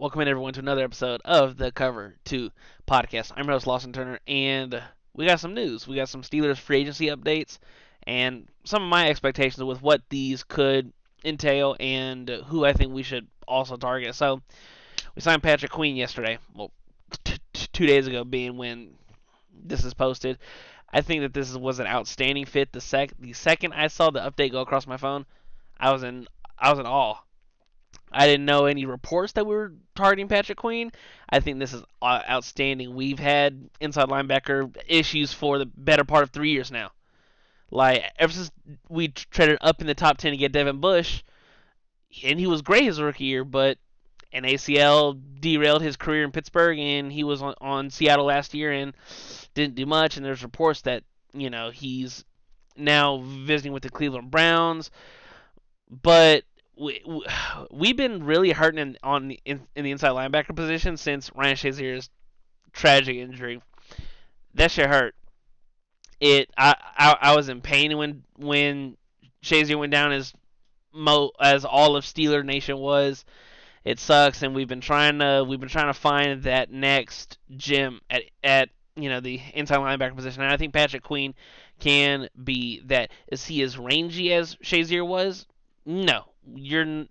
Welcome in everyone to another episode of the Cover 2 podcast. I'm your host Lawson Turner, and we got some news. We got some Steelers free agency updates, and some of my expectations with what these could entail, and who I think we should also target. So, we signed Patrick Queen yesterday. Well, 2 days ago, being when this is posted. I think that this was an outstanding fit. The second I saw the update go across my phone, I was in awe. I didn't know any reports that we were targeting Patrick Queen. I think this is outstanding. We've had inside linebacker issues for the better part of 3 years now. Like, ever since we traded up in the top 10 to get Devin Bush, and he was great his rookie year, but an ACL derailed his career in Pittsburgh, and he was on Seattle last year and didn't do much. And there's reports that, he's now visiting with the Cleveland Browns. But we've been really hurting in the inside linebacker position since Ryan Shazier's tragic injury. That shit hurt. I was in pain when Shazier went down as all of Steeler Nation was. It sucks, and we've been trying to find that next gem at the inside linebacker position. And I think Patrick Queen can be that. Is he as rangy as Shazier was? No. You're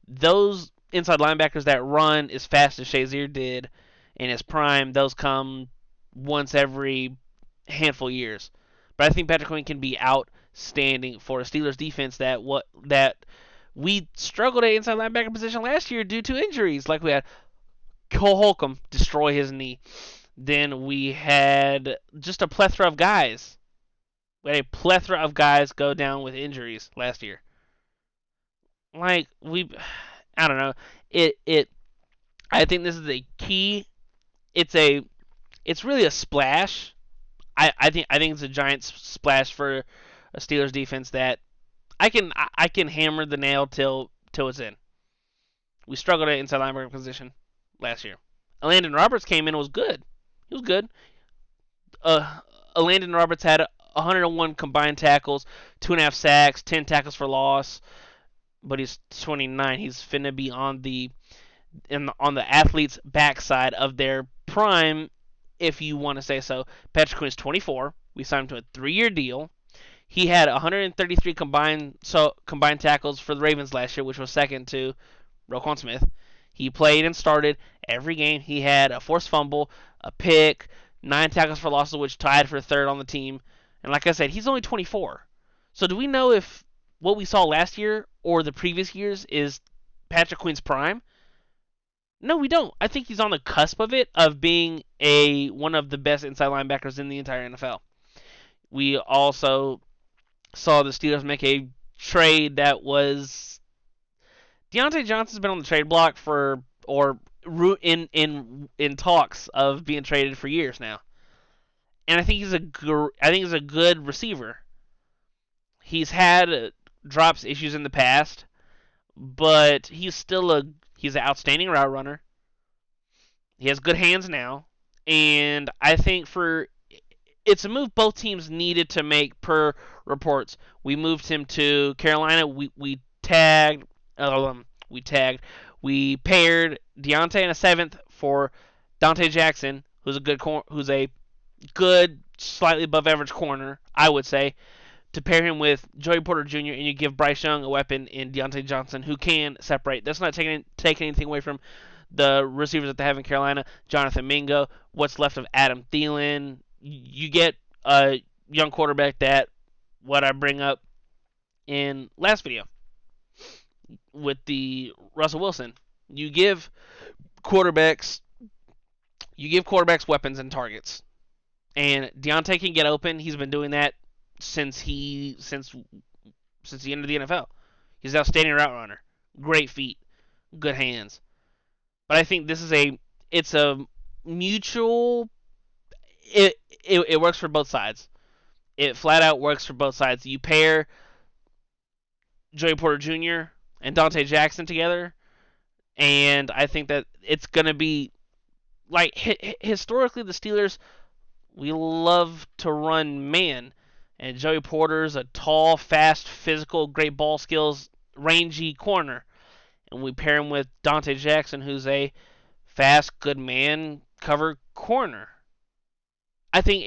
those inside linebackers that run as fast as Shazier did in his prime, those come once every handful of years. But I think Patrick Queen can be outstanding for a Steelers defense that we struggled at inside linebacker position last year due to injuries. Like, we had Cole Holcomb destroy his knee. Then we had just a plethora of guys. We had a plethora of guys go down with injuries last year. Like, I don't know. I think this is a key. It's really a splash. I think it's a giant splash for a Steelers defense that I can hammer the nail till it's in. We struggled at inside linebacker position last year. Landon Roberts came in and was good. He was good. Landon Roberts had 101 combined tackles, 2.5 sacks, 10 tackles for loss. But he's 29. He's finna be on the athlete's backside of their prime, if you want to say so. Patrick Queen is 24. We signed him to a 3-year deal. He had 133 combined tackles for the Ravens last year, which was second to Roquan Smith. He played and started every game. He had a forced fumble, a pick, 9 tackles for losses, which tied for third on the team. And like I said, he's only 24. So do we know if what we saw last year or the previous years is Patrick Queen's prime? No, we don't. I think he's on the cusp of it, of being one of the best inside linebackers in the entire NFL. We also saw the Steelers make a trade that was Diontae Johnson's been on the trade block in talks of being traded for years now. And I think he's a good receiver. He's had drops issues in the past, but he's an outstanding route runner. He has good hands now, and I think it's a move both teams needed to make per reports. We moved him to Carolina. We paired Diontae in a 7th for Dontae Jackson, who's a good, slightly above average corner, I would say, to pair him with Joey Porter Jr., and you give Bryce Young a weapon in Diontae Johnson who can separate. That's not taking anything away from the receivers that they have in Carolina. Jonathan Mingo, what's left of Adam Thielen. You get a young quarterback that what I bring up in last video with the Russell Wilson. You give quarterbacks weapons and targets. And Diontae can get open. He's been doing that since the end of the NFL. He's an outstanding route runner. Great feet. Good hands. But I think it's a mutual. It works for both sides. It flat out works for both sides. You pair Joey Porter Jr. and Dontae Jackson together, and I think that it's going to be like historically the Steelers, we love to run man. And Joey Porter's a tall, fast, physical, great ball skills, rangy corner. and we pair him with Dontae Jackson, who's a fast, good man cover corner. I think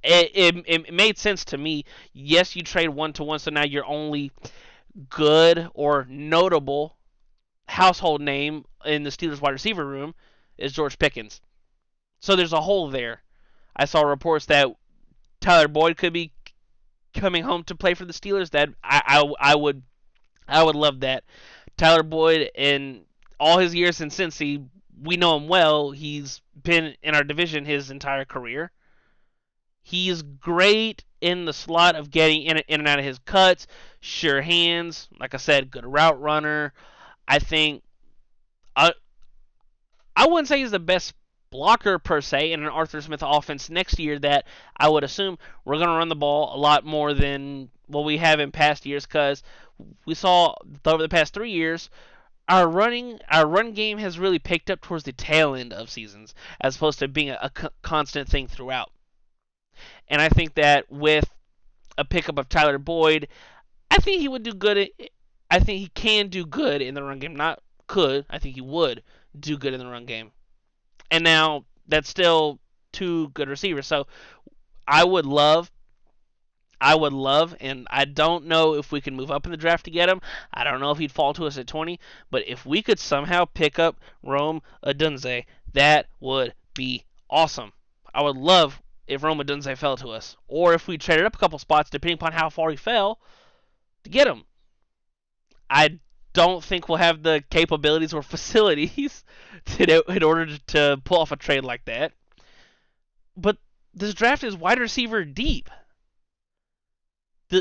it made sense to me. Yes, you trade 1-to-1, so now your only good or notable household name in the Steelers wide receiver room is George Pickens. So there's a hole there. I saw reports that Tyler Boyd could be coming home to play for the Steelers. That I would love that. Tyler Boyd, in all his years in Cincy, we know him well. He's been in our division his entire career. He's great in the slot of getting in and out of his cuts, sure hands. Like I said, good route runner. I think I I wouldn't say he's the best blocker per se in an Arthur Smith offense next year. That I would assume we're going to run the ball a lot more than what we have in past years, because we saw over the past 3 years our run game has really picked up towards the tail end of seasons as opposed to being a constant thing throughout. And I think that with a pickup of Tyler Boyd, I think he would do good. I think he can do good in the run game. Not could. I think he would do good in the run game. And now that's still two good receivers. So I would love, and I don't know if we can move up in the draft to get him. I don't know if he'd fall to us at 20, but if we could somehow pick up Rome Odunze, that would be awesome. I would love if Rome Odunze fell to us, or if we traded up a couple spots, depending upon how far he fell, to get him. I don't think we'll have the capabilities or facilities in order to pull off a trade like that. But this draft is wide receiver deep.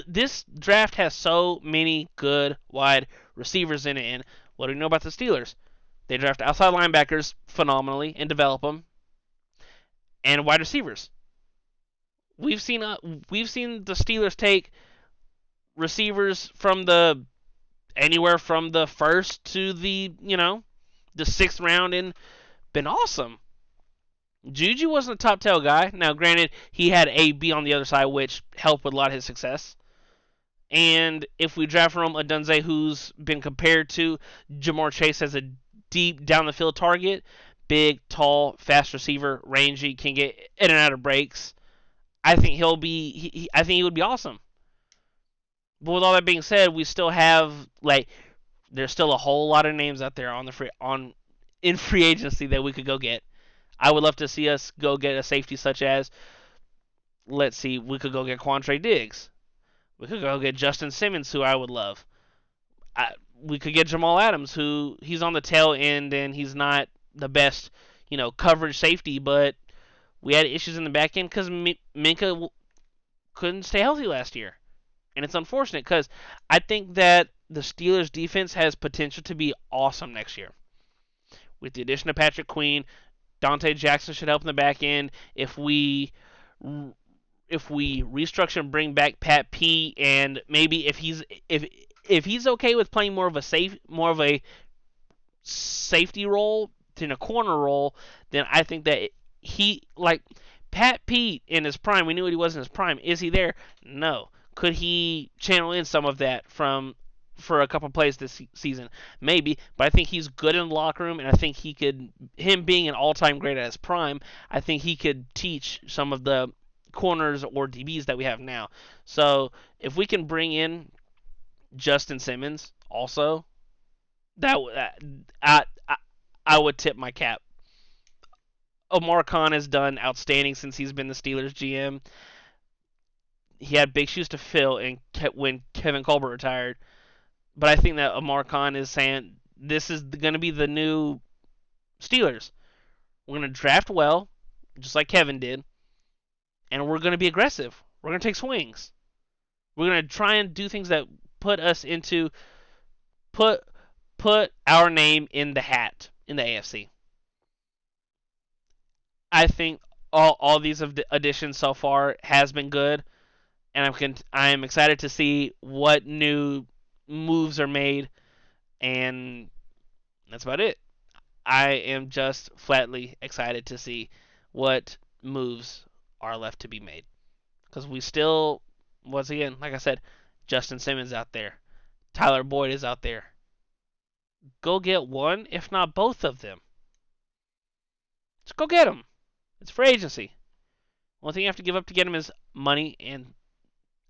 This draft has so many good wide receivers in it. And what do we know about the Steelers? They draft outside linebackers phenomenally and develop them, and wide receivers. We've seen the Steelers take receivers from the anywhere from the first to the sixth round, and been awesome. Juju wasn't a top tail guy. Now, granted, he had AB on the other side, which helped with a lot of his success. And if we draft Rome Odunze, who's been compared to Jamar Chase as a deep down the field target, big, tall, fast receiver, rangy, can get in and out of breaks, I think I think he would be awesome. But with all that being said, we still have there's still a whole lot of names out there in free agency that we could go get. I would love to see us go get a safety such as, let's see, we could go get Quantre Diggs. We could go get Justin Simmons, who I would love. We could get Jamal Adams, who he's on the tail end and he's not the best, coverage safety, but we had issues in the back end because Minka couldn't stay healthy last year. And it's unfortunate because I think that the Steelers' defense has potential to be awesome next year. With the addition of Patrick Queen, Dontae Jackson should help in the back end. If we restructure and bring back Pat P, and maybe if he's okay with playing more of a safety role than a corner role, then I think that Pat Pete in his prime. We knew what he was in his prime. Is he there? No. Could he channel in some of that for a couple plays this season? Maybe, but I think he's good in the locker room, and I think him being an all-time great at his prime, I think he could teach some of the corners or DBs that we have now. So if we can bring in Justin Simmons also, I would tip my cap. Omar Khan has done outstanding since he's been the Steelers GM. He had big shoes to fill when Kevin Colbert retired. But I think that Omar Khan is saying this is going to be the new Steelers. We're going to draft well, just like Kevin did, and we're going to be aggressive. We're going to take swings. We're going to try and do things that put us into put our name in the hat in the AFC. I think all these additions so far has been good, and I am excited to see what new moves are made, and that's about it. I am just flatly excited to see what moves are left to be made, because we still, once again, like I said, Justin Simmons out there, Tyler Boyd is out there. go get one, if not both of them. Just go get them. It's free agency. One thing you have to give up to get them is money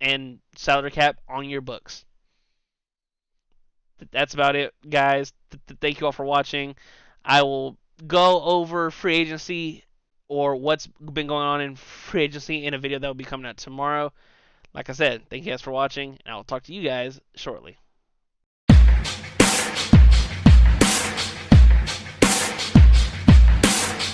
and salary cap on your books. That's about it, guys. Thank you all for watching. I will go over free agency or what's been going on in free agency in a video that will be coming out tomorrow. Like I said, thank you guys for watching, and I will talk to you guys shortly.